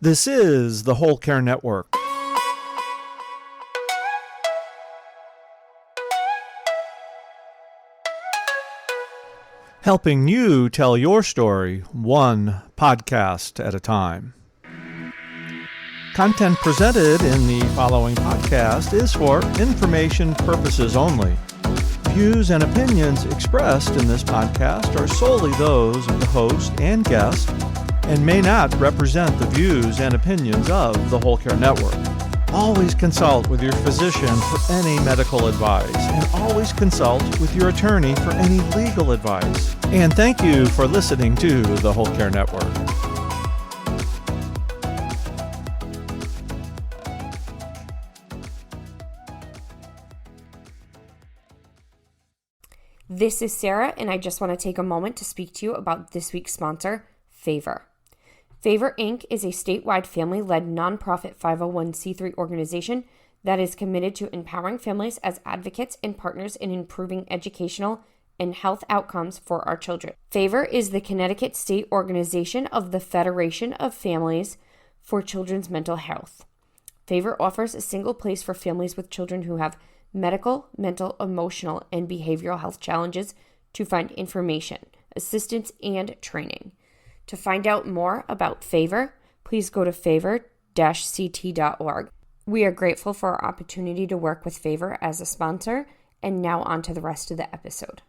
This is the Whole Care Network. Helping you tell your story one podcast at a time. Content presented in the following podcast is for information purposes only. Views and opinions expressed in this podcast are solely those of the host and guest and may not represent the views and opinions of the Whole Care Network. Always consult with your physician for any medical advice, and always consult with your attorney for any legal advice. And thank you for listening to the Whole Care Network. This is Sarah, and I just want to take a moment to speak to you about this week's sponsor, Favor. Favor, Inc. is a statewide family-led nonprofit 501c3 organization that is committed to empowering families as advocates and partners in improving educational and health outcomes for our children. Favor is the Connecticut state organization of the Federation of Families for Children's Mental Health. Favor offers a single place for families with children who have medical, mental, emotional, and behavioral health challenges to find information, assistance, and training. To find out more about Favor, please go to favor-ct.org. We are grateful for our opportunity to work with Favor as a sponsor, and now on to the rest of the episode.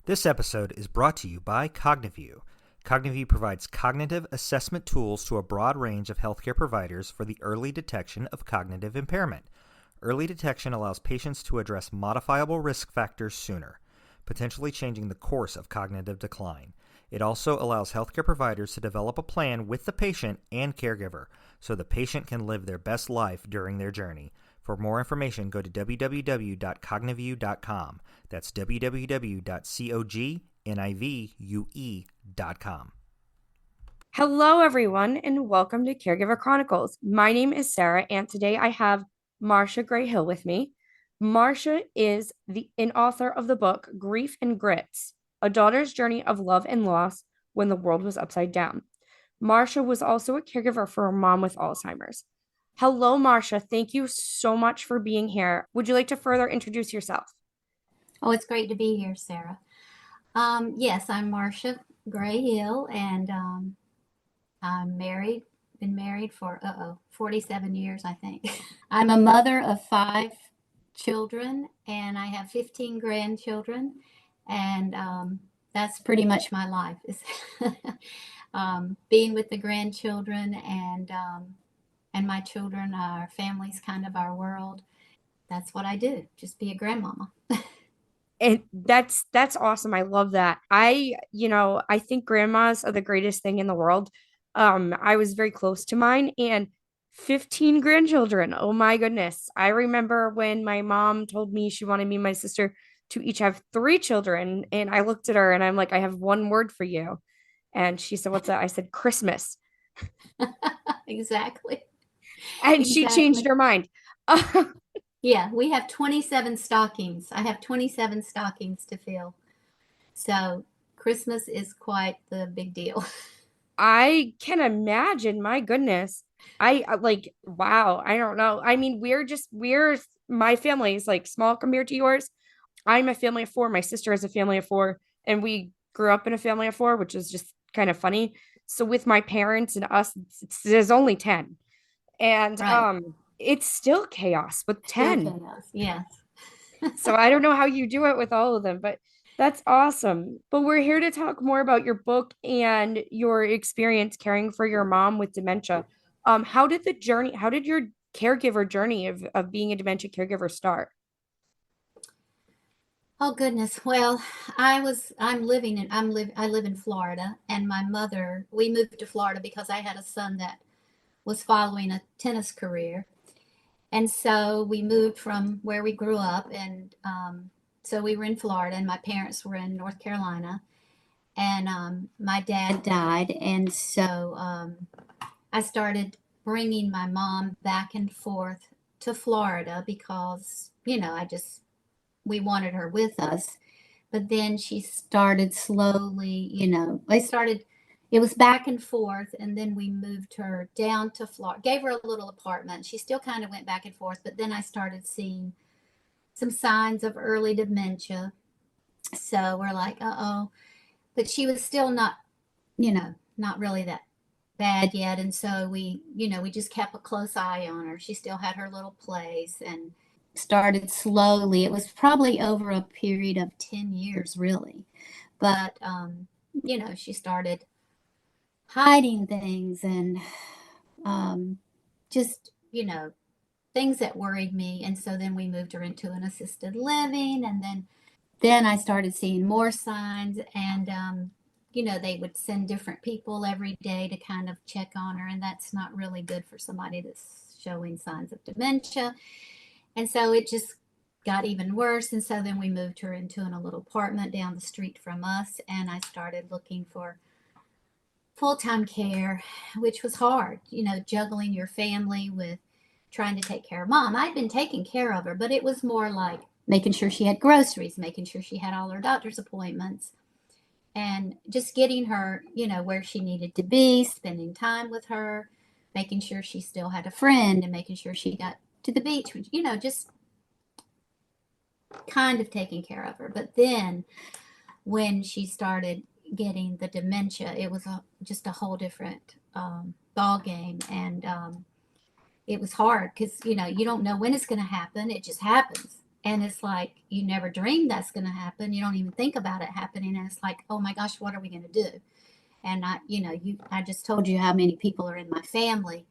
This episode is brought to you by CogniView. CogniView provides cognitive assessment tools to a broad range of healthcare providers for the early detection of cognitive impairment. Early detection allows patients to address modifiable risk factors sooner, potentially changing the course of cognitive decline. It also allows healthcare providers to develop a plan with the patient and caregiver so the patient can live their best life during their journey. For more information, go to www.cognivue.com. That's www.cognivue.com. Hello, everyone, and welcome to Caregiver Chronicles. My name is Sarah, and today I have Marcia Gray Hill with me. Marcia is an author of the book Grief and Grits, A Daughter's Journey of Love and Loss When the World Was Upside Down. Marcia was also a caregiver for her mom with Alzheimer's. Hello, Marcia. Thank you so much for being here. Would you like to further introduce yourself? Oh, it's great to be here, Sarah. Yes, I'm Marcia Gray Hill, and I'm married. Been married for 47 years, I think. I'm a mother of 5 children, and I have 15 grandchildren, and that's pretty much my life is being with the grandchildren, and my children. Our family's kind of our world. That's what I do. Just be a grandmama. And that's awesome. I love that. I think grandmas are the greatest thing in the world. I was very close to mine, and 15 grandchildren. Oh my goodness. I remember when my mom told me she wanted me and my sister to each have 3 children, and I looked at her and I'm like, I have one word for you. And she said, "What's that?" I said, "Christmas." Exactly. And she changed her mind. Yeah, we have 27 stockings. I have 27 stockings to fill. So Christmas is quite the big deal. I can imagine. My goodness. Wow. I don't know. I mean, my family is like small compared to yours. I'm a family of 4. My sister has a family of 4, and we grew up in a family of 4, which is just kind of funny. So with my parents and us, there's only 10. And Right. It's still chaos with 10. Still chaos. Yes. So I don't know how you do it with all of them, but that's awesome. But we're here to talk more about your book and your experience caring for your mom with dementia. How did your caregiver journey of being a dementia caregiver start? Oh goodness. Well, I live in Florida, and my mother, we moved to Florida because I had a son that was following a tennis career. And so we moved from where we grew up, and so we were in Florida, and my parents were in North Carolina, and my dad died, and so I started bringing my mom back and forth to Florida because we wanted her with us. But then she started slowly, they started it was back and forth. And then we moved her down to Florida, gave her a little apartment. She still kind of went back and forth, but then I started seeing some signs of early dementia. So we're like, uh-oh. But she was still not really that bad yet. And so we just kept a close eye on her. She still had her little place and started slowly. It was probably over a period of 10 years, really. But, she started hiding things and just, things that worried me. And so then we moved her into an assisted living. And then I started seeing more signs. And, they would send different people every day to kind of check on her. And that's not really good for somebody that's showing signs of dementia. And so it just got even worse. And so then we moved her into a little apartment down the street from us. And I started looking for full-time care, which was hard, juggling your family with trying to take care of mom. I'd been taking care of her, but it was more like making sure she had groceries, making sure she had all her doctor's appointments, and just getting her, where she needed to be, spending time with her, making sure she still had a friend, and making sure she got to the beach, just kind of taking care of her. But then when she started getting the dementia, it was just a whole different ball game. And it was hard because, you don't know when it's going to happen. It just happens. And it's like, you never dreamed that's going to happen. You don't even think about it happening. And it's like, oh my gosh, what are we going to do? And I just told you how many people are in my family,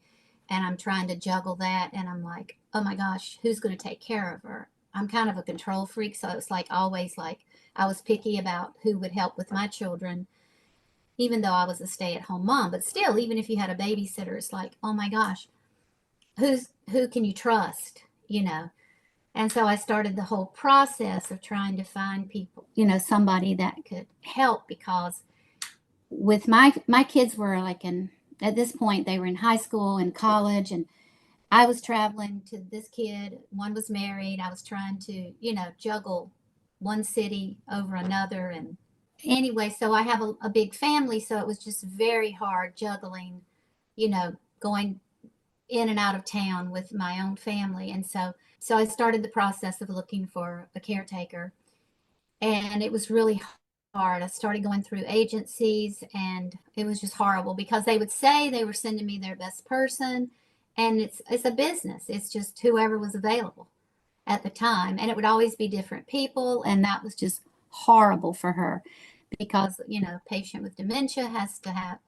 and I'm trying to juggle that. And I'm like, oh my gosh, who's going to take care of her? I'm kind of a control freak. So it's like always like I was picky about who would help with my children, even though I was a stay-at-home mom. But still, even if you had a babysitter, it's like, oh my gosh, who can you trust? And so I started the whole process of trying to find people, somebody that could help, because with my kids were like at this point they were in high school and college, and I was traveling to this kid. One was married. I was trying to, juggle one city over another. And anyway, so I have a big family. So it was just very hard juggling, going in and out of town with my own family. And so I started the process of looking for a caretaker. And it was really hard. I started going through agencies, and it was just horrible because they would say they were sending me their best person. And it's a business. It's just whoever was available at the time. And it would always be different people. And that was just horrible for her because, patient with dementia has to have,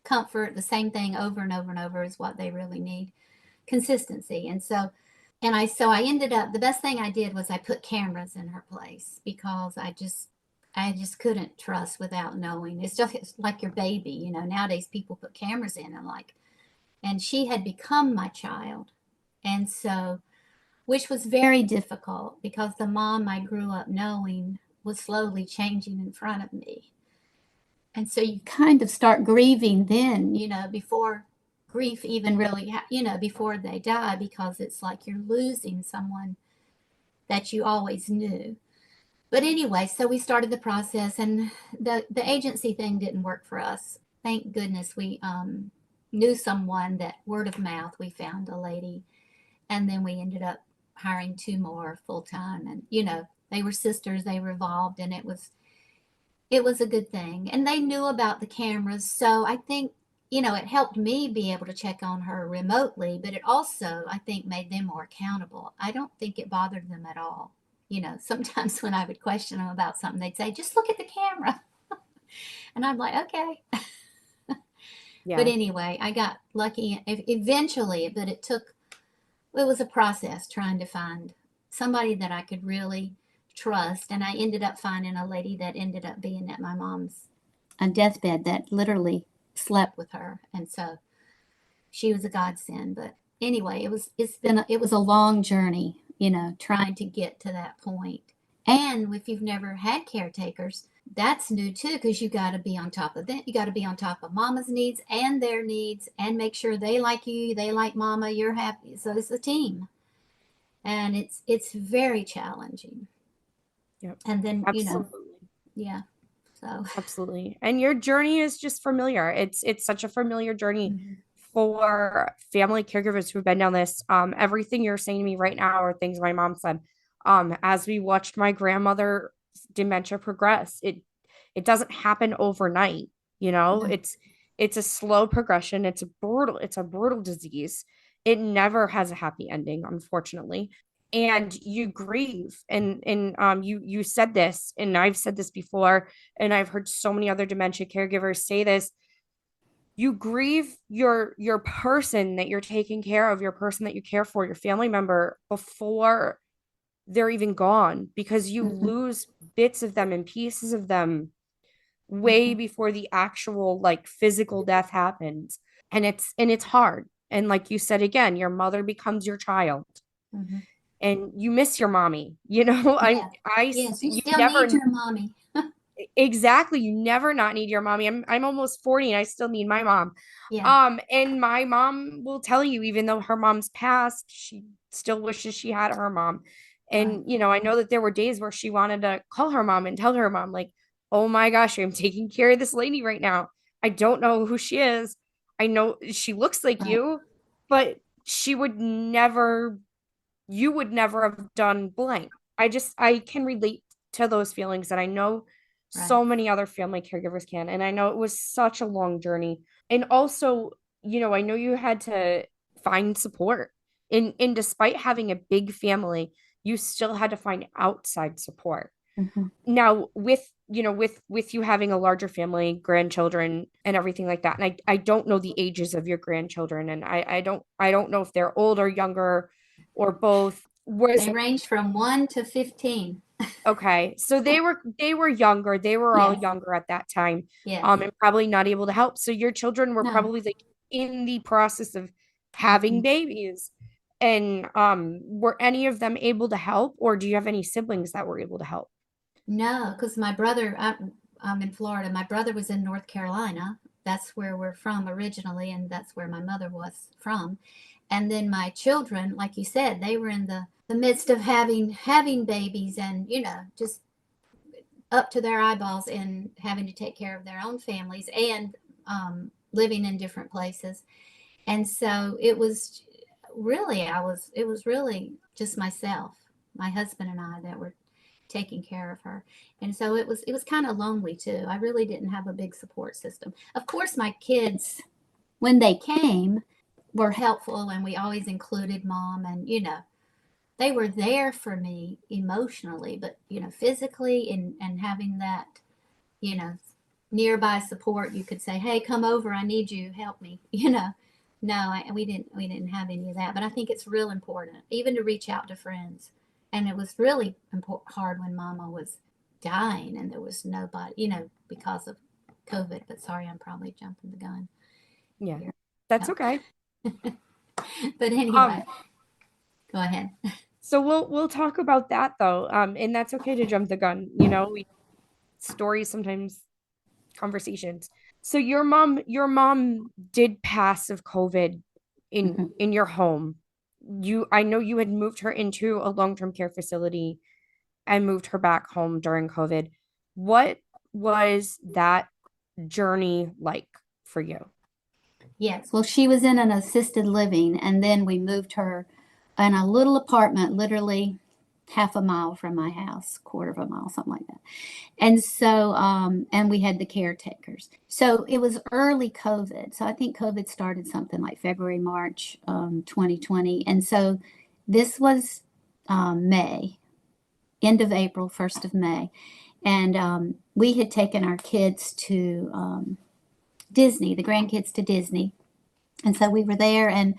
comfort. The same thing over and over and over is what they really need. Consistency. And so I ended up, the best thing I did was I put cameras in her place because I just couldn't trust without knowing. It's like your baby, nowadays people put cameras in and she had become my child. And so, which was very difficult because the mom I grew up knowing was slowly changing in front of me. And so you kind of start grieving then, before grief even really, before they die, because it's like you're losing someone that you always knew. But anyway, so we started the process, and the agency thing didn't work for us. Thank goodness we knew someone that word of mouth, we found a lady, and then we ended up hiring 2 more full time. And, they were sisters, they were involved, and it was a good thing. And they knew about the cameras. So I think, it helped me be able to check on her remotely, but it also, I think, made them more accountable. I don't think it bothered them at all. Sometimes when I would question them about something, they'd say, just look at the camera. And I'm like, okay. Yeah. But anyway, I got lucky eventually, but it was a process trying to find somebody that I could really trust. And I ended up finding a lady that ended up being at my mom's deathbed that literally slept with her. And so she was a godsend. But anyway, it was a long journey, trying to get to that point. And if you've never had caretakers, that's new too, because you got to be on top of that. You got to be on top of mama's needs and their needs and make sure they like you, they like mama, you're happy. So it's a team. And it's very challenging. Yep. And then, Absolutely. yeah. So, Absolutely. And your journey is just familiar. It's such a familiar journey mhm. for family caregivers who've been down this. Everything you're saying to me right now are things my mom said. As we watched my grandmother's dementia progress, it doesn't happen overnight, you know? No. It's a slow progression. It's a brutal disease. It never has a happy ending, unfortunately. And you grieve, and you said this, and I've said this before, and I've heard so many other dementia caregivers say this. You grieve your person that you're taking care of, your person that you care for, your family member before they're even gone, because you Mhm, lose bits of them and pieces of them way mhm, before the actual like physical death happens. And it's hard. And like you said, again, your mother becomes your child, mhm. and you miss your mommy. You know, Yeah. Yes, you you still need never. your mommy. Exactly. You never not need your mommy. I'm almost 40 and I still need my mom. Yeah. And my mom will tell you, even though her mom's passed, she still wishes she had her mom. Right. And I know that there were days where she wanted to call her mom and tell her mom, like, oh my gosh, I'm taking care of this lady right now. I don't know who she is. I know she looks like Right. you, but she would never, you would never have done blank. I can relate to those feelings, and I know Right. so many other family caregivers can. And I know it was such a long journey. And also, I know you had to find support. And despite having a big family, you still had to find outside support. Mhm. Now, with you having a larger family, grandchildren and everything like that. And I don't know the ages of your grandchildren, and I don't know if they're older, younger, or both. Was They range from 1 to 15. Okay. So they were younger. They were all Yes. younger at that time. Yes. And probably not able to help. So your children were No. probably like in the process of having Mhm. babies. And were any of them able to help, or do you have any siblings that were able to help? No, because my brother, I'm in Florida. My brother was in North Carolina. That's where we're from originally, and that's where my mother was from. And then my children, like you said, they were in the midst of having babies and, just up to their eyeballs in having to take care of their own families and living in different places. And so it was really just myself, my husband and I that were taking care of her. And so it was kind of lonely too. I really didn't have a big support system. Of course, my kids, when they came, were helpful and we always included mom and they were there for me emotionally, but physically and having that, you know, nearby support, you could say, "Hey, come over, I need you, help me." No, we didn't have any of that, but I think it's real important even to reach out to friends. And it was really hard when mama was dying and there was nobody, because of COVID. But sorry, I'm probably jumping the gun Yeah, here. that's No. okay. But Um, anyway, go ahead. so we'll talk about that though. And that's okay to jump the gun. Stories sometimes, conversations. So your mom did pass of COVID in Mhm. in your home. I know you had moved her into a long-term care facility and moved her back home during COVID. What was that journey like for you? Yes. Well, she was in an assisted living, and then we moved her in a little apartment, literally half a mile from my house, quarter of a mile, something like that. And so, and we had the caretakers. So it was early COVID. So I think COVID started something like February, March, 2020. And so this was May, end of April, 1st of May. And we had taken our kids to Disney, the grandkids to Disney. And so we were there and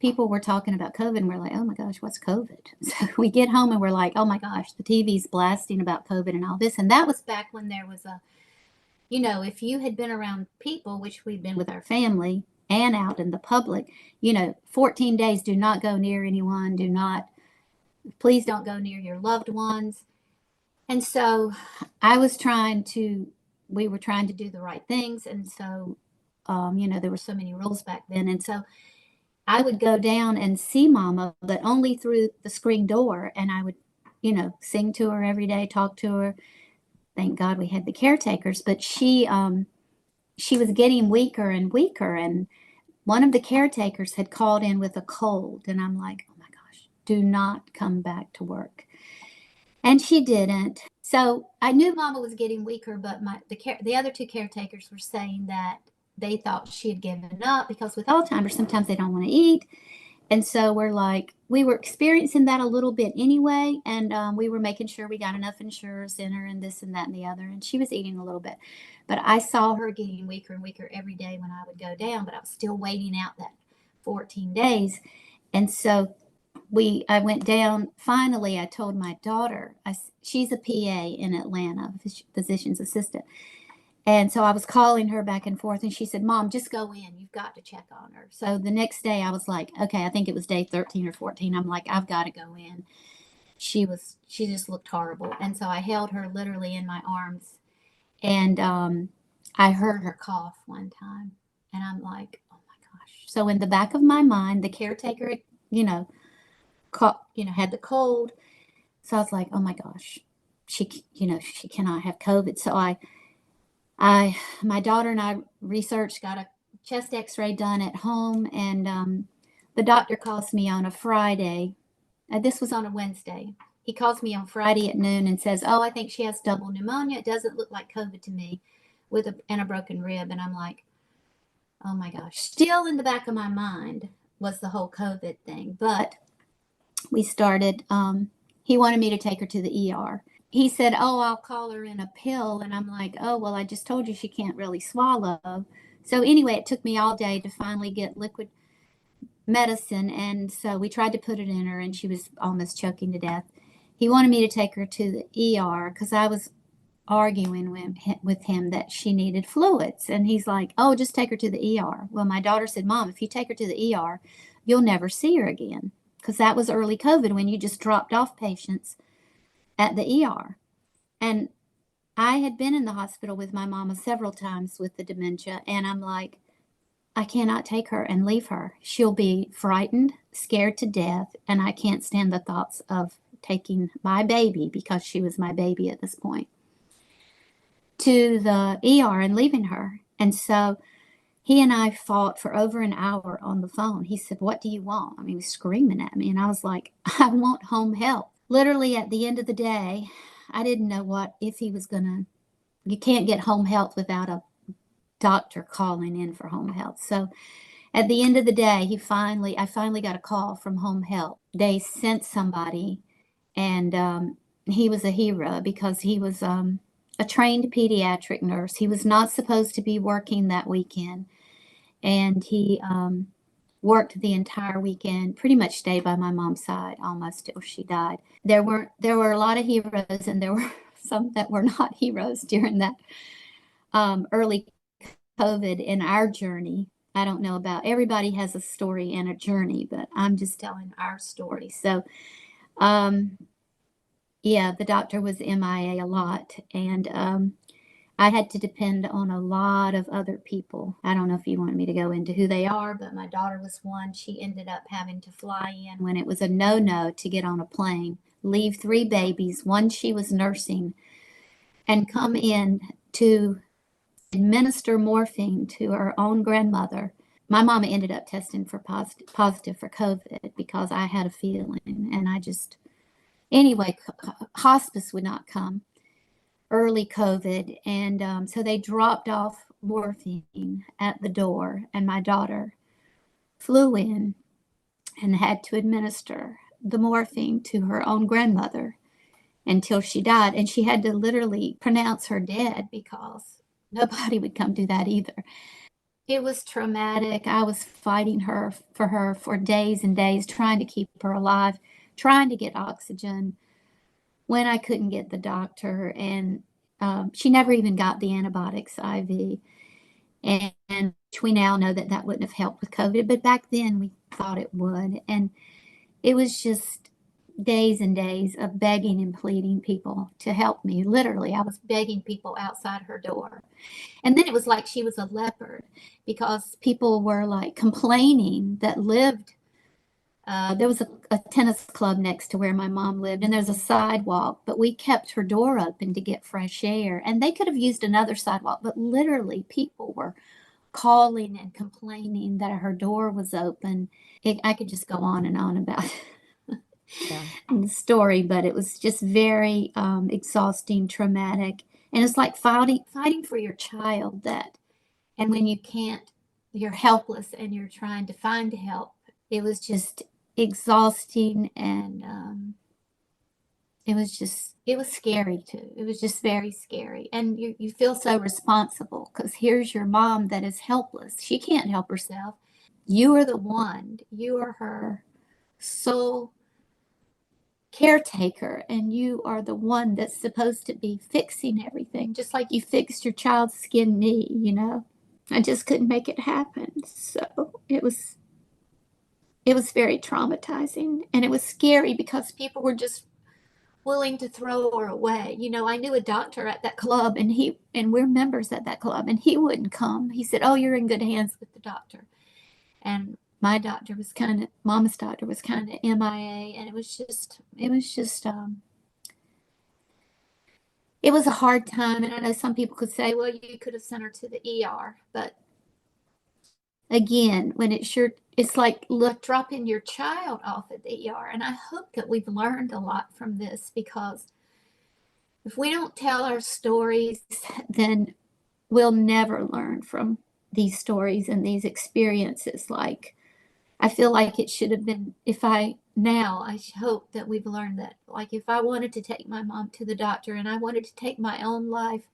people were talking about COVID and we're like, oh my gosh, what's COVID? So we get home and we're like, oh my gosh, the TV's blasting about COVID and all this. And that was back when there was if you had been around people, which we've been with our family and out in the public, 14 days, do not go near anyone. Please don't go near your loved ones. And so we were trying to do the right things. And so, there were so many rules back then. And so I would go down and see mama, but only through the screen door. And I would, sing to her every day, talk to her. thank God we had the caretakers, but she was getting weaker and weaker. And one of the caretakers had called in with a cold. And I'm like, oh my gosh, do not come back to work. And she didn't. So I knew Mama was getting weaker, but the other two caretakers were saying that they thought she had given up because with Alzheimer's, sometimes they don't want to eat. And so we were experiencing that a little bit anyway. And we were making sure we got enough insurers in her and this and that and the other. And she was eating a little bit. But I saw her getting weaker and weaker every day when I would go down. But I was still waiting out that 14 days. And so I went down. Finally, I told my daughter, she's a PA in Atlanta, physician's assistant. And so I was calling her back and forth, and she said, Mom, just go in. You've got to check on her. So the next day I was like, okay, I think it was day 13 or 14. I'm like, I've got to go in. She just looked horrible. And so I held her literally in my arms, and I heard her cough one time, and I'm like, oh my gosh. So in the back of my mind, the caretaker, had the cold. So I was like, oh my gosh, she cannot have COVID. So my daughter and I researched, got a chest x-ray done at home, and the doctor calls me on a Friday. This was on a Wednesday. He calls me on Friday at noon and says, oh, I think she has double pneumonia. It doesn't look like COVID to me, and a broken rib. And I'm like, oh my gosh. Still in the back of my mind was the whole COVID thing. But we started, he wanted me to take her to the ER. He said, oh, I'll call her in a pill. And I'm like, oh, well, I just told you she can't really swallow. So anyway, it took me all day to finally get liquid medicine. And so we tried to put it in her, and she was almost choking to death. He wanted me to take her to the ER because I was arguing with him that she needed fluids. And he's like, oh, just take her to the ER. Well, my daughter said, Mom, if you take her to the ER, you'll never see her again. Because that was early COVID when you just dropped off patients at the ER. And I had been in the hospital with my mama several times with the dementia, and I'm like, I cannot take her and leave her. She'll be frightened, scared to death, and I can't stand the thoughts of taking my baby, because she was my baby at this point, to the ER and leaving her. And so he and I fought for over an hour on the phone. He said, what do you want? I mean, he was screaming at me, and I was like, I want home health. Literally at the end of the day, I didn't know if he was you can't get home health without a doctor calling in for home health. So at the end of the day, I finally got a call from home health. They sent somebody, and he was a hero because he was a trained pediatric nurse. He was not supposed to be working that weekend, and he worked the entire weekend, pretty much stayed by my mom's side almost till she died. There were a lot of heroes, and there were some that were not heroes during that early COVID in our journey. I don't know about everybody has a story and a journey, but I'm just telling our story. So, yeah, the doctor was MIA a lot, and I had to depend on a lot of other people. I don't know if you want me to go into who they are, but my daughter was one. She ended up having to fly in when it was a no-no to get on a plane, leave 3 babies, one she was nursing, and come in to administer morphine to her own grandmother. My mama ended up testing for positive for COVID because I had a feeling, and anyway, hospice would not come. Early COVID, and so they dropped off morphine at the door, and my daughter flew in and had to administer the morphine to her own grandmother until she died, and she had to literally pronounce her dead because nobody would come do that either. It was traumatic. I was fighting for her for days and days, trying to keep her alive, trying to get oxygen when I couldn't get the doctor, and she never even got the antibiotics IV. And we now know that wouldn't have helped with COVID, but back then we thought it would. And it was just days and days of begging and pleading people to help me. Literally, I was begging people outside her door. And then it was like she was a leopard, because people were like complaining that lived there was a tennis club next to where my mom lived, and there's a sidewalk, but we kept her door open to get fresh air. And they could have used another sidewalk, but literally people were calling and complaining that her door was open. I could just go on about Yeah. the story, but it was just very exhausting, traumatic. And it's like fighting for your child and when you can't, you're helpless and you're trying to find help. It was just exhausting, and it was scary too. It was just very scary. And you feel so responsible because here's your mom that is helpless. She can't help herself. You are the one, you are her sole caretaker, and you are the one that's supposed to be fixing everything, just like you fixed your child's skin knee. I just couldn't make it happen. So it was very traumatizing, and it was scary because people were just willing to throw her away. I knew a doctor at that club, and we're members at that club, and he wouldn't come. He said, "Oh, you're in good hands with the doctor." And my doctor was mama's doctor was kind of MIA, and it was just it was a hard time. And I know some people could say, well, you could have sent her to the ER, but again, it's like, look, dropping your child off at the ER. And I hope that we've learned a lot from this, because if we don't tell our stories, then we'll never learn from these stories and these experiences. Like, I feel like it should have been, I hope that we've learned that, like, if I wanted to take my mom to the doctor and I wanted to take my own life,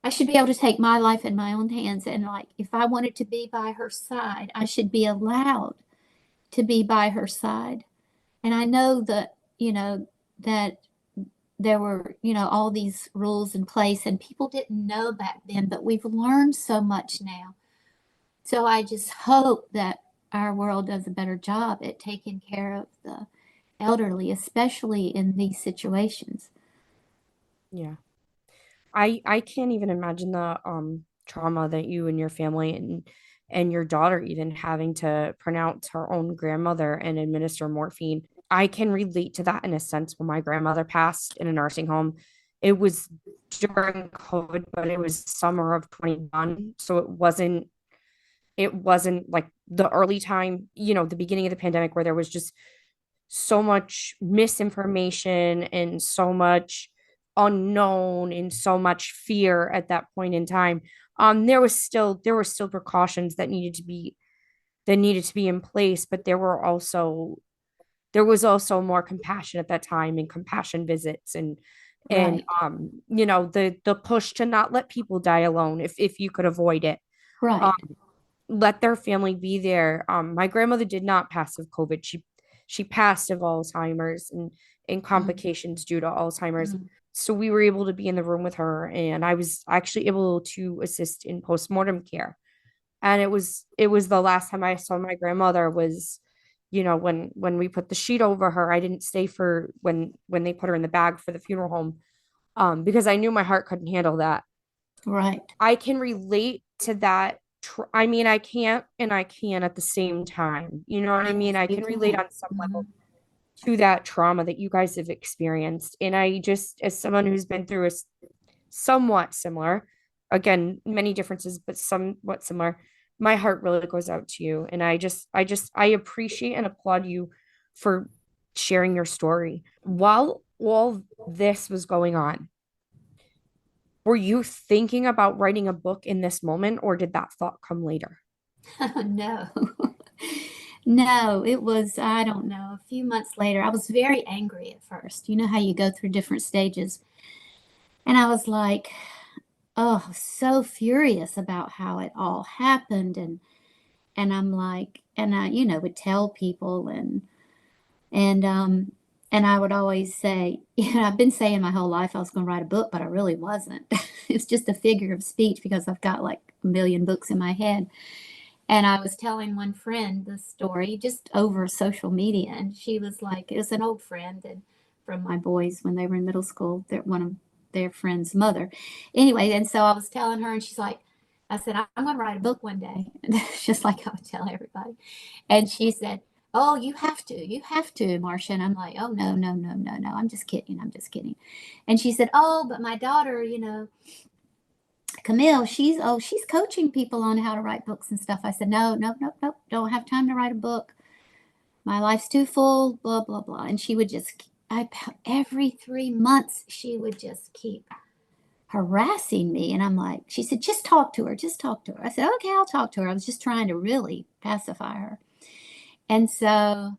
I should be able to take my life in my own hands. And like, if I wanted to be by her side, I should be allowed to be by her side. And I know that, that there were, all these rules in place, and people didn't know back then, but we've learned so much now. So I just hope that our world does a better job at taking care of the elderly, especially in these situations. Yeah. I can't even imagine the trauma that you and your family and your daughter even having to pronounce her own grandmother and administer morphine. I can relate to that in a sense. When my grandmother passed in a nursing home, it was during COVID, but it was summer of 21. So it wasn't like the early time, the beginning of the pandemic, where there was just so much misinformation and so much unknown and so much fear at that point in time. There were still precautions that needed to be in place, but there was also more compassion at that time, and compassion visits, and Right. the push to not let people die alone if you could avoid it. Right. Um, let their family be there. My grandmother did not pass of COVID. She passed of Alzheimer's and Mm, complications due to Alzheimer's. mm. So we were able to be in the room with her, and I was actually able to assist in postmortem care. And it was the last time I saw my grandmother was, when we put the sheet over her. I didn't stay for when they put her in the bag for the funeral home, because I knew my heart couldn't handle that. Right. I can relate to that. I mean, I can't and I can at the same time. You know what I mean? I You can relate can. on some Hmm. level to that trauma that you guys have experienced. And I just, as someone who's been through somewhat similar, again, many differences, but somewhat similar, my heart really goes out to you. And I appreciate and applaud you for sharing your story. While all this was going on, were you thinking about writing a book in this moment, or did that thought come later? No. No, it was, I don't know, a few months later. I was very angry at first. You know how you go through different stages. And I was like, oh, so furious about how it all happened. And I'm like, and I, would tell people, and and I would always say, I've been saying my whole life I was going to write a book, but I really wasn't. It's just a figure of speech because I've got like a million books in my head. And I was telling one friend the story just over social media, and she was like, it was an old friend and from my boys when they were in middle school. They're one of their friend's mother. Anyway, and so I was telling her, and she's like, I said, I'm going to write a book one day, just like I would tell everybody. And she said, Oh, you have to, Marcia. And I'm like, oh, no, no, no, no, no. I'm just kidding. I'm just kidding. And she said, oh, but my daughter, Camille, she's coaching people on how to write books and stuff. I said, no, no, no, no, don't have time to write a book. My life's too full, blah, blah, blah. And she would just, every 3 months, she would just keep harassing me. And I'm like, she said, just talk to her, just talk to her. I said, okay, I'll talk to her. I was just trying to really pacify her. And so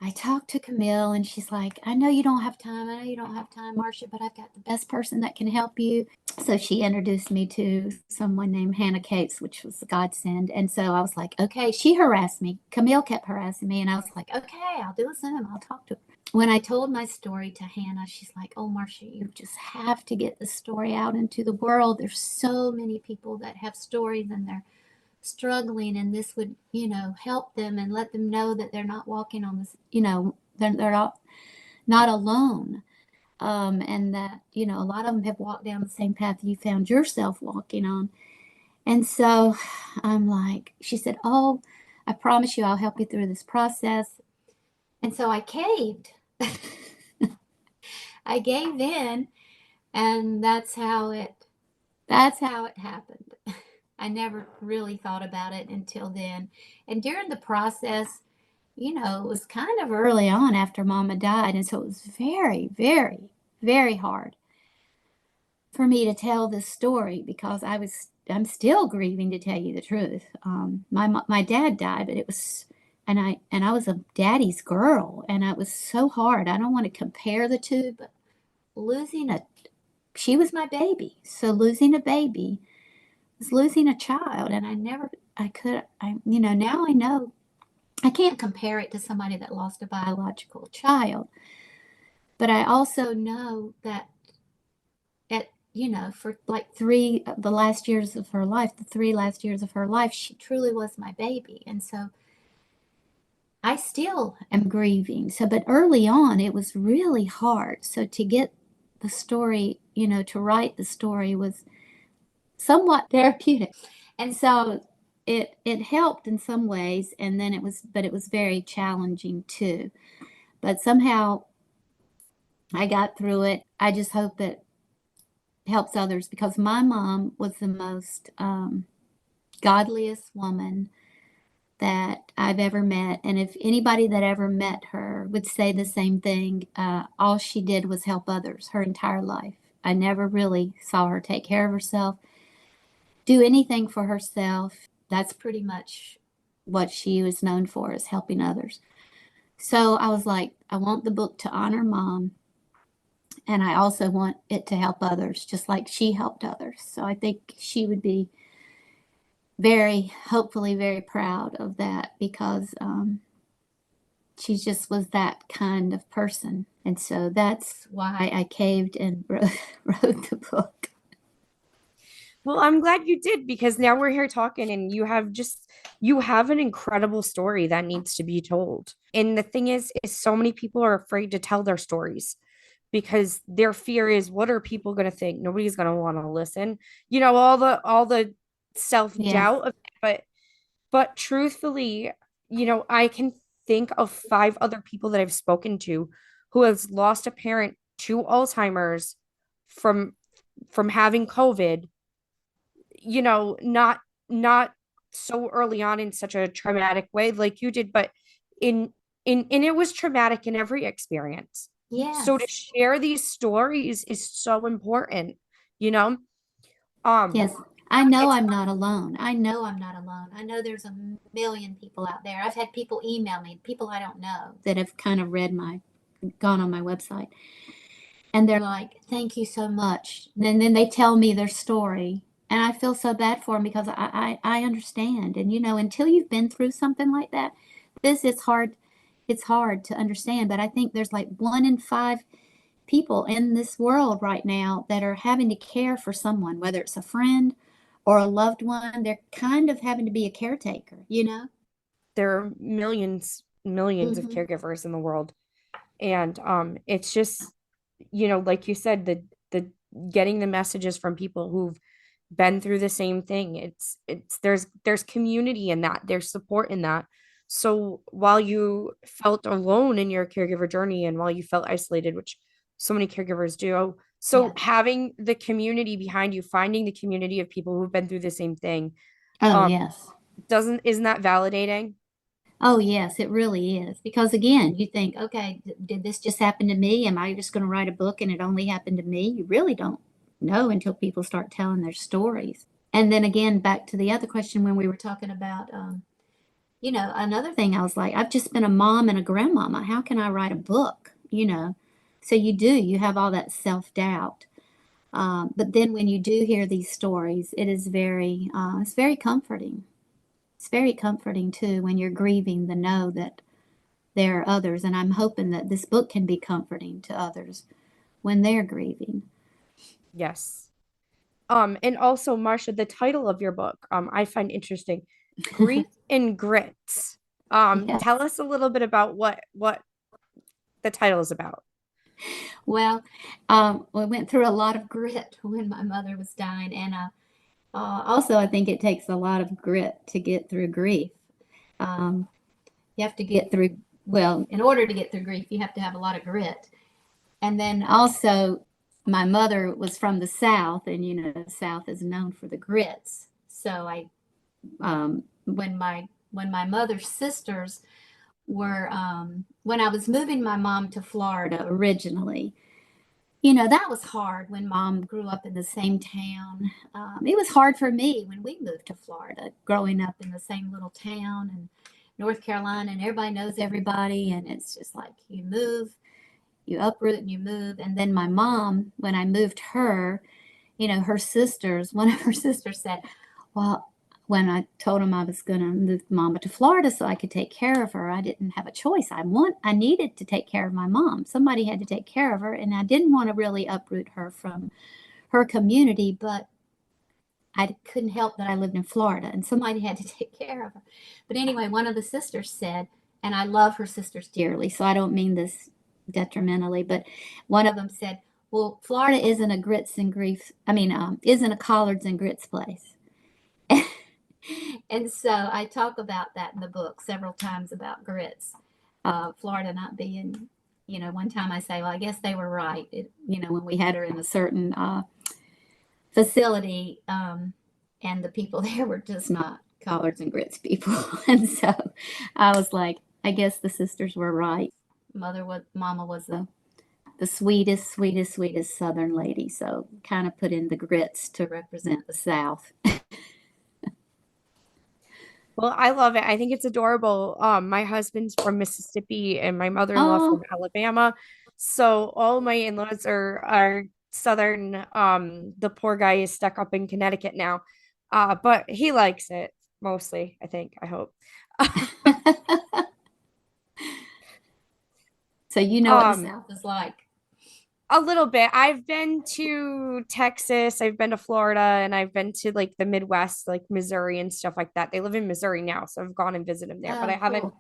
I talked to Camille, and she's like, I know you don't have time. I know you don't have time, Marcia, but I've got the best person that can help you. So she introduced me to someone named Hannah Cates, which was a godsend. And so I was like, okay, she harassed me. Camille kept harassing me. And I was like, okay, I'll do a Zoom. I'll talk to her. When I told my story to Hannah, she's like, oh, Marcia, you just have to get the story out into the world. There's so many people that have stories and they're struggling, and this would, help them and let them know that they're not walking on this, they're not alone. And that, a lot of them have walked down the same path you found yourself walking on. And so I'm like, she said, oh, I promise you I'll help you through this process. And so I caved. I gave in, and that's how it happened. I never really thought about it until then. And during the process, it was kind of early on after Mama died. And so it was very, very, very hard for me to tell this story because I'm still grieving, to tell you the truth. My dad died, but it was, and I was a daddy's girl, and it was so hard. I don't want to compare the two, but she was my baby. So losing a baby was losing a child, and now I know I can't compare it to somebody that lost a biological child, but I also know that for like the last years of her life, the 3 last years of her life, she truly was my baby. And so I still am grieving. So, but early on, it was really hard. So to get the story, to write the story was somewhat therapeutic. And so it helped in some ways, and then it was very challenging too. But somehow I got through it. I just hope it helps others, because my mom was the most godliest woman that I've ever met. And if anybody that ever met her would say the same thing, all she did was help others her entire life. I never really saw her take care of herself, do anything for herself. That's pretty much what she was known for, is helping others. So I was like, I want the book to honor Mom, and I also want it to help others, just like she helped others. So I think she would be hopefully very proud of that, because she just was that kind of person. And so that's why I caved and wrote the book. Well, I'm glad you did, because now we're here talking and you have an incredible story that needs to be told. And the thing is so many people are afraid to tell their stories because their fear is, what are people going to think? Nobody's going to want to listen. All the Yes. self-doubt of it. But truthfully, I can think of 5 other people that I've spoken to who has lost a parent to Alzheimer's from having COVID, not so early on in such a traumatic way like you did, but in it was traumatic in every experience. So to Yes. share these stories is so important, you know? Um, Yes. I know it's I'm not alone. I know I'm not alone. I know there's a million people out there. I've had people email me, people I don't know, that have kind of gone on my website. And they're like, thank you so much. And then they tell me their story. And I feel so bad for them, because I understand. And, until you've been through something like that, this is hard. It's hard to understand. But I think there's like 1 in 5 people in this world right now that are having to care for someone, whether it's a friend or a loved one. They're kind of having to be a caretaker. There are millions of Hmm. caregivers in the world. And it's just, like you said, the getting the messages from people who've been through the same thing. It's there's community in that, there's support in that. So while you felt alone in your caregiver journey and while you felt isolated, which so many caregivers do, so Yeah. having the community behind you, finding the community of people who've been through the same thing, Oh, um, yes. isn't that validating? Oh, yes, it really is. Because again, you think, okay, did this just happen to me? Am I just going to write a book and it only happened to me? You really don't know until people start telling their stories. And then again, back to the other question when we were talking about, another thing I was like, I've just been a mom and a grandmama. How can I write a book? So you have all that self-doubt. But then when you do hear these stories, it's very comforting. It's very comforting too when you're grieving the know that there are others. And I'm hoping that this book can be comforting to others when they're grieving. Yes. And also, Marcia, the title of your book, I find interesting. Grief and Grits. Tell Yes. us a little bit about what the title is about. Well, we went through a lot of grit when my mother was dying. And also, I think it takes a lot of grit to get through grief. Um, you have to get through, well, in order to get through grief, you have to have a lot of grit. And then also, my mother was from the South, and the South is known for the grits. So when my mother's sisters were, when I was moving my mom to Florida originally, that was hard when mom grew up in the same town. It was hard for me when we moved to Florida, growing up in the same little town and North Carolina, and everybody knows everybody, and it's just like you move, you uproot and you move. And then my mom, when I moved her, one of her sisters said, well, when I told him I was going to move mama to Florida so I could take care of her, I didn't have a choice. I needed to take care of my mom. Somebody had to take care of her, and I didn't want to really uproot her from her community, but I couldn't help that I lived in Florida and somebody had to take care of her. But anyway, one of the sisters said, and I love her sisters dearly, so I don't mean this detrimentally, but one of them said, well, Florida isn't a grits and grief, isn't a collards and grits place. And so I talk about that in the book several times about grits. Florida not being, one time I say, well, I guess they were right. When we had her in a certain facility, and the people there were just not collards and grits people. And so I was like, I guess the sisters were right. Mama was the sweetest, sweetest, sweetest Southern lady. So kind of put in the grits to represent the South. Well, I love it. I think it's adorable. My husband's from Mississippi and my mother-in-law from Oh, Alabama. So all my in-laws are Southern. The poor guy is stuck up in Connecticut now. But he likes it mostly, I think, I hope. so you know what the Um, South is like. A little bit. I've been to Texas, I've been to Florida, and I've been to like the Midwest, like Missouri and stuff like that. They live in Missouri now, so I've gone and visited them there, but I Oh, haven't cool.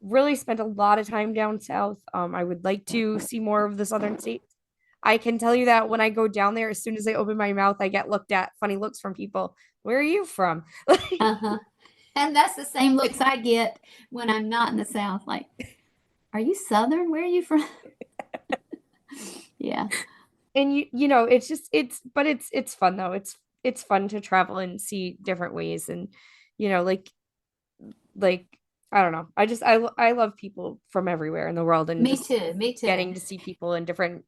really spent a lot of time down south. I would like to see more of the southern states. I can tell you that when I go down there, as soon as I open my mouth, I get looked at funny looks from people. Where are you from? Uh-huh. And that's the same looks I get when I'm not in the South. Like, are you Southern? Where are you from? Yeah. And it's just it's fun though. It's fun to travel and see different ways and you know, like I don't know. I love people from everywhere in the world and Me just too. Me too. getting to see people in different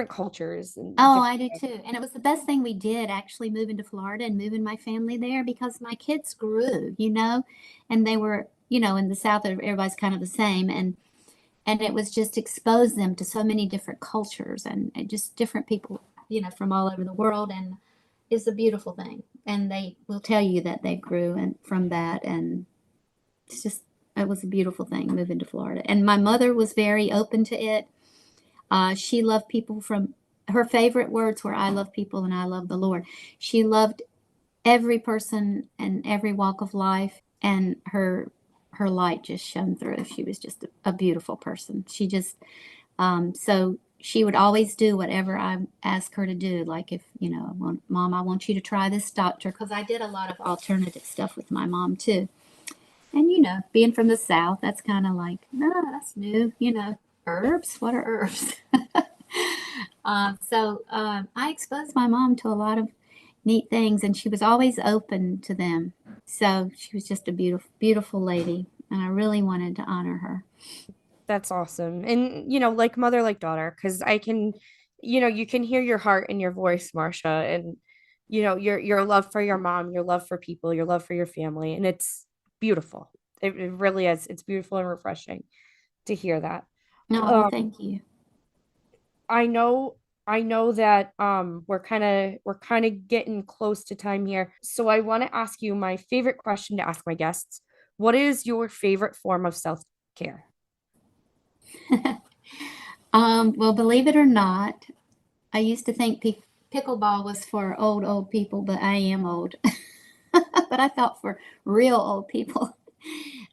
cultures and Oh, different I do too. And it was the best thing we did actually moving to Florida and moving my family there because my kids grew, and they were, in the South, everybody's kind of the same. And it was just expose them to so many different cultures and just different people, from all over the world. And it's a beautiful thing. And they will tell you that they grew and from that. And it's just, it was a beautiful thing moving to Florida. And my mother was very open to it. She loved people from her favorite words were I love people and I love the Lord. She loved every person and every walk of life, and her light just shone through. She was just a beautiful person. She just so she would always do whatever I asked her to do. Like if Mom, I want you to try this doctor because I did a lot of alternative stuff with my mom too. And being from the South, that's kind of like, no, that's new. Herbs. What are herbs? I exposed my mom to a lot of neat things, and she was always open to them. So she was just a beautiful, beautiful lady, and I really wanted to honor her. That's awesome. And, like mother, like daughter, because I can, you can hear your heart in your voice, Marsha, and, your love for your mom, your love for people, your love for your family. And it's beautiful. It really is. It's beautiful and refreshing to hear that. No, well, Um, thank you. I know that we're kind of getting close to time here. So I want to ask you my favorite question to ask my guests. What is your favorite form of self-care? Well, believe it or not, I used to think pickleball was for old people, but I am old. But I thought for real old people.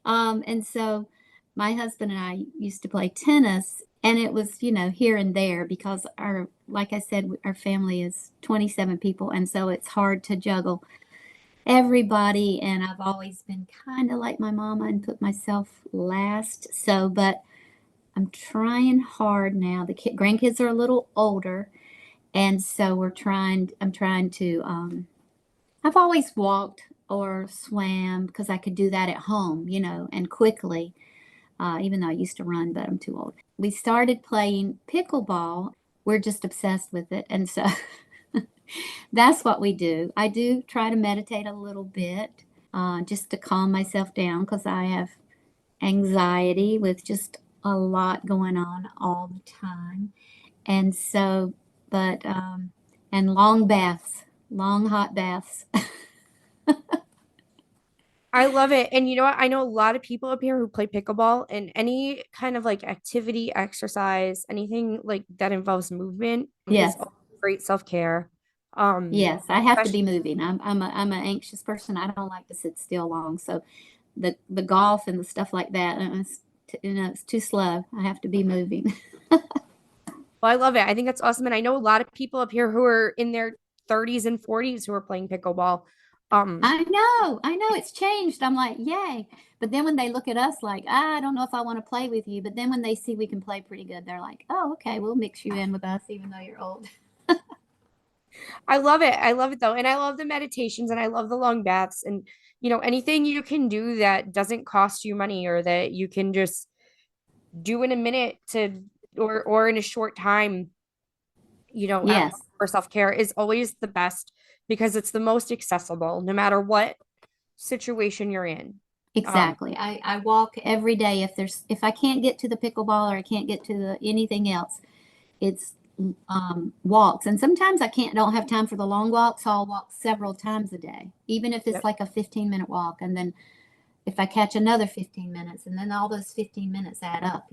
And so my husband and I used to play tennis, and it was, here and there because like I said, our family is 27 people, and so it's hard to juggle everybody. And I've always been kind of like my mama and put myself last. But I'm trying hard now. The grandkids are a little older, and so I'm trying to, I've always walked or swam because I could do that at home, and quickly, even though I used to run, but I'm too old. We started playing pickleball. We're just obsessed with it. And so that's what we do. I do try to meditate a little bit just to calm myself down because I have anxiety with just a lot going on all the time. And so, and long baths, long hot baths. I love it. And you know what? I know a lot of people up here who play pickleball and any kind of like activity, exercise, anything like that involves movement is Yes. great self-care. Um, Yes, I have to especially be moving. I'm an anxious person. I don't like to sit still long. So the golf and the stuff like that, it's too slow. I have to be moving. well, I love it. I think that's awesome. And I know a lot of people up here who are in their 30s and 40s who are playing pickleball. Um, I know it's changed. I'm like, yay. But then when they look at us like, I don't know if I want to play with you. But then when they see we can play pretty good, they're like, oh, okay, we'll mix you in with us, even though you're old. I love it. I love it though. And I love the meditations and I love the long baths and anything you can do that doesn't cost you money or that you can just do in a minute to or in a short time, at home Yes, for self-care is always the best because it's the most accessible no matter what situation you're in. Um, exactly. I walk every day. If I can't get to the pickleball or I can't get to the anything else, it's walks. And sometimes I don't have time for the long walks, so I'll walk several times a day, even if it's yep. like a 15-minute walk. And then if I catch another 15 minutes, and then all those 15 minutes add up.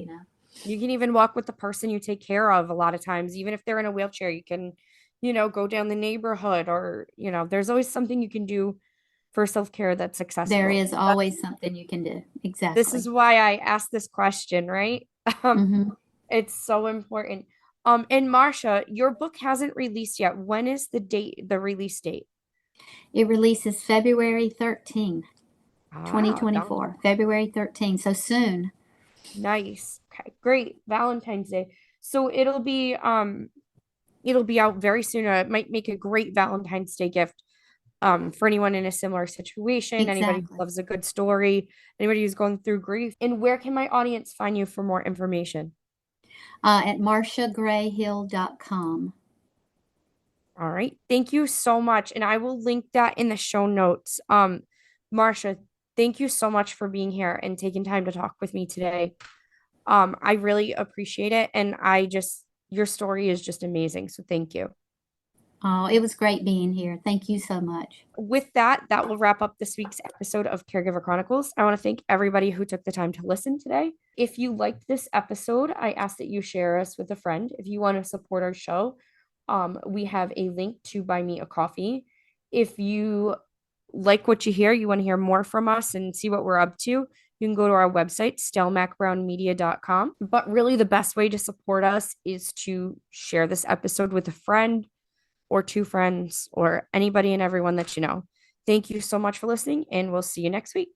You can even walk with the person you take care of a lot of times, even if they're in a wheelchair, you can, go down the neighborhood or, there's always something you can do for self-care that's There accessible. is always something you can do. This is Exactly. why I asked this question, right? Um, Hmm. it's so important. And Marcia, your book hasn't released yet. When is the release date? It releases February 13, Ah, 2024. February 13, so soon. nice. Okay, great. Valentine's Day. So it'll be out very soon. It might make a great Valentine's Day gift for anyone in a similar situation, anybody who Exactly. loves a good story, anybody who's going through grief. And where can my audience find you for more information? At marshagrayhill.com. All right. Thank you so much. And I will link that in the show notes. Marcia, thank you so much for being here and taking time to talk with me today. I really appreciate it. And your story is just amazing. So thank you. Oh, it was great being here. Thank you so much. With that, that will wrap up this week's episode of Caregiver Chronicles. I want to thank everybody who took the time to listen today. If you liked this episode, I ask that you share us with a friend. If you want to support our show, we have a link to buy me a coffee. If you like what you hear, you want to hear more from us and see what we're up to, you can go to our website, stellmacbrownmedia.com. But really, the best way to support us is to share this episode with a friend or two friends or anybody and everyone that you know. Thank you so much for listening, and we'll see you next week.